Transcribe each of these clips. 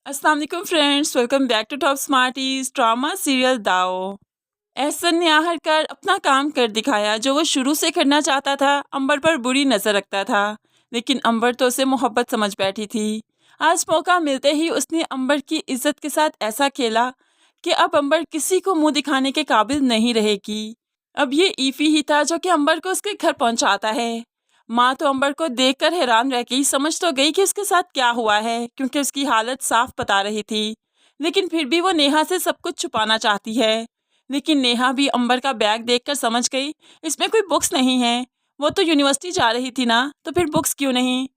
अस्सलाम वालेकुम friends, welcome back to top smarties drama serial दाओ। एहसन ने आखिरकार अपना काम कर दिखाया। जो वो शुरू से करना चाहता था, अंबर पर बुरी नज़र रखता था, लेकिन अंबर तो उसे मोहब्बत समझ बैठी थी। आज मौका मिलते ही उसने अंबर की इज्जत के साथ ऐसा खेला कि अब अंबर किसी को मुंह दिखाने के काबिल नहीं रहेगी। अब ये ईफी ही था जो कि अंबर को उसके घर पहुंचाता है। माँ तो अंबर को देखकर हैरान रह गई, समझ तो गई कि उसके साथ क्या हुआ है, क्योंकि उसकी हालत साफ बता रही थी। लेकिन फिर भी वो नेहा से सब कुछ छुपाना चाहती है। लेकिन नेहा भी अंबर का बैग देखकर समझ गई, इसमें कोई बुक्स नहीं है। वो तो यूनिवर्सिटी जा रही थी ना, तो फिर बुक्स क्यों नहीं।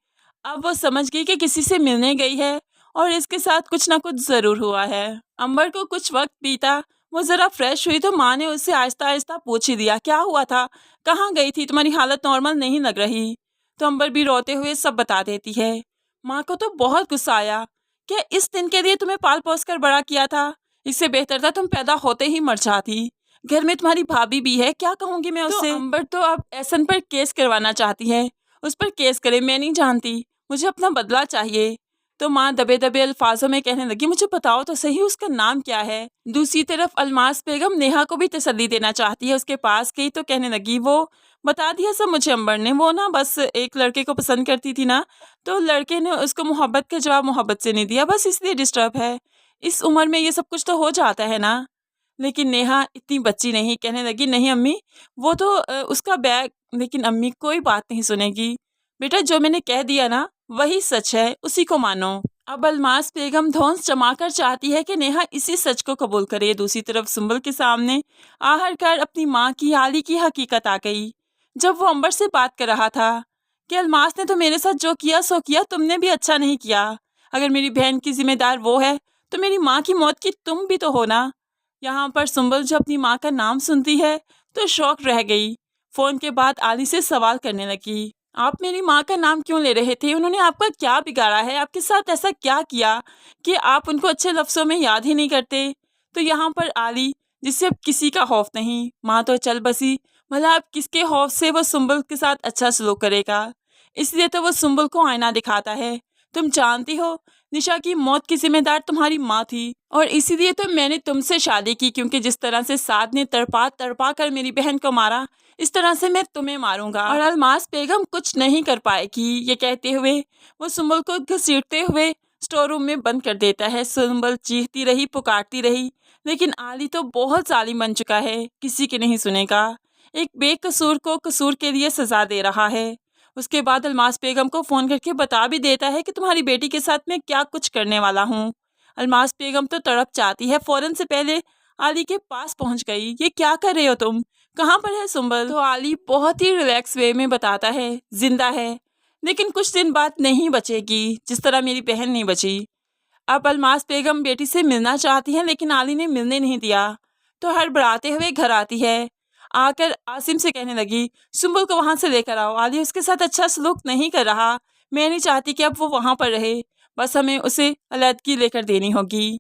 अब वो समझ गई कि किसी से मिलने गई है और इसके साथ कुछ ना कुछ ज़रूर हुआ है। अंबर को कुछ वक्त बीता, वो ज़रा फ्रेश हुई तो माँ ने उससे आहिस्ता आहिस्ता पूछ ही दिया, क्या हुआ था, कहाँ गई थी, तुम्हारी हालत नॉर्मल नहीं लग रही। तो अंबर भी रोते हुए सब बता देती है। माँ को तो बहुत गुस्सा आया, क्या इस दिन के लिए तुम्हें पाल पोस कर बड़ा किया था, इससे बेहतर था तुम पैदा होते ही मर जाती। घर में तुम्हारी भाभी भी है, क्या कहूँगी मैं उससे। तो अंबर तो अब एहसन पर केस करवाना चाहती है। उस पर केस करे, मैं नहीं जानती, मुझे अपना बदला चाहिए। तो माँ दबे दबे अल्फाजों में कहने लगी, मुझे बताओ तो सही उसका नाम क्या है। दूसरी तरफ अलमास बेगम नेहा को भी तसल्ली देना चाहती है। उसके पास गई तो कहने लगी, वो बता दिया सब मुझे अंबर ने, वो ना बस एक लड़के को पसंद करती थी ना, तो लड़के ने उसको मोहब्बत का जवाब मोहब्बत से नहीं दिया, बस इसलिए डिस्टर्ब है। इस उम्र में ये सब कुछ तो हो जाता है ना। लेकिन नेहा इतनी बच्ची नहीं, कहने लगी, नहीं अम्मी, वो तो उसका बैग। लेकिन अम्मी कोई बात नहीं सुनेगी, बेटा जो मैंने कह दिया ना वही सच है, उसी को मानो। अब अलमास बेगम धौंस जमाकर चाहती है कि नेहा इसी सच को कबूल करे। दूसरी तरफ सुंबल के सामने आखिरकार अपनी माँ की हाली की हकीकत आ गई, जब वो अंबर से बात कर रहा था कि अलमास ने तो मेरे साथ जो किया सो किया, तुमने भी अच्छा नहीं किया। अगर मेरी बहन की जिम्मेदार वो है तो मेरी माँ की मौत की तुम भी तो हो ना। यहाँ पर सुंबल जो अपनी माँ का नाम सुनती है तो शौक रह गई। फ़ोन के बाद आली से सवाल करने लगी, आप मेरी माँ का नाम क्यों ले रहे थे, उन्होंने आपका क्या बिगाड़ा है, आपके साथ ऐसा क्या किया कि आप उनको अच्छे लफ्ज़ों में याद ही नहीं करते। तो यहाँ पर आली, जिससे अब किसी का खौफ नहीं, माँ तो चल बसी, भला अब किसके खौफ से वो सुंबल के साथ अच्छा सलूक करेगा। इसलिए तो वो सुंबल को आईना दिखाता है, तुम जानती हो निशा की मौत की जिम्मेदार तुम्हारी माँ थी, और इसीलिए तो मैंने तुमसे शादी की, क्योंकि जिस तरह से साद ने तड़पा तड़पा कर मेरी बहन को मारा, इस तरह से मैं तुम्हें मारूंगा और अलमास बेगम कुछ नहीं कर पाएगी। ये कहते हुए वो सुंबल को घसीटते हुए स्टोर रूम में बंद कर देता है। सुंबल चीखती रही, पुकारती रही, लेकिन आली तो बहुत जालिम बन चुका है, किसी की नहीं सुनेगा। एक बेकसूर को कसूर के लिए सजा दे रहा है। उसके बाद अलमास बेगम को फ़ोन करके बता भी देता है कि तुम्हारी बेटी के साथ मैं क्या कुछ करने वाला हूँ। अलमास बेगम तो तड़प जाती है, फ़ौरन से पहले आली के पास पहुँच गई। ये क्या कर रहे हो तुम, कहाँ पर है सुंबल। तो आली बहुत ही रिलैक्स वे में बताता है, जिंदा है, लेकिन कुछ दिन बाद नहीं बचेगी, जिस तरह मेरी बहन नहीं बची। अब अलमास बेगम बेटी से मिलना चाहती है, लेकिन आली ने मिलने नहीं दिया, तो हड़बड़ाते हुए घर आती है। आकर आसिम से कहने लगी, सुंबल को वहाँ से लेकर आओ, आली उसके साथ अच्छा सलूक नहीं कर रहा, मैं नहीं चाहती कि अब वो वहाँ पर रहे, बस हमें उसे अलहदगी लेकर देनी होगी।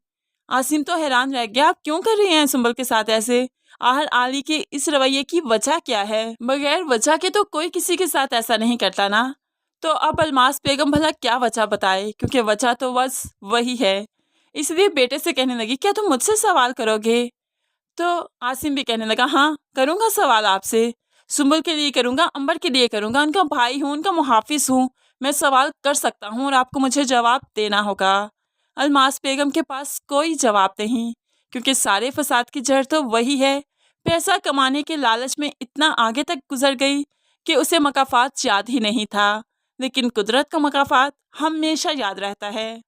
आसिम तो हैरान रह गया, आप क्यों कर रहे हैं सुंबल के साथ ऐसे, आखिर आली के इस रवैये की वजह क्या है। बगैर वजह के तो कोई किसी के साथ ऐसा नहीं करता ना। तो अब अलमास बेगम भला क्या वजह बताए, क्योंकि वजह तो बस वही है। इसलिए बेटे से कहने लगी, क्या तुम मुझसे सवाल करोगे। तो आसिम भी कहने लगा, हाँ करूँगा सवाल आपसे, सुंबल के लिए करूँगा, अंबर के लिए करूँगा, उनका भाई हूँ, उनका मुहाफिज हूँ, मैं सवाल कर सकता हूँ और आपको मुझे जवाब देना होगा। अलमास बेगम के पास कोई जवाब नहीं, क्योंकि सारे फसाद की जड़ तो वही है। पैसा कमाने के लालच में इतना आगे तक गुजर गई कि उसे मकाफात याद ही नहीं था, लेकिन कुदरत का मकाफात हमेशा याद रहता है।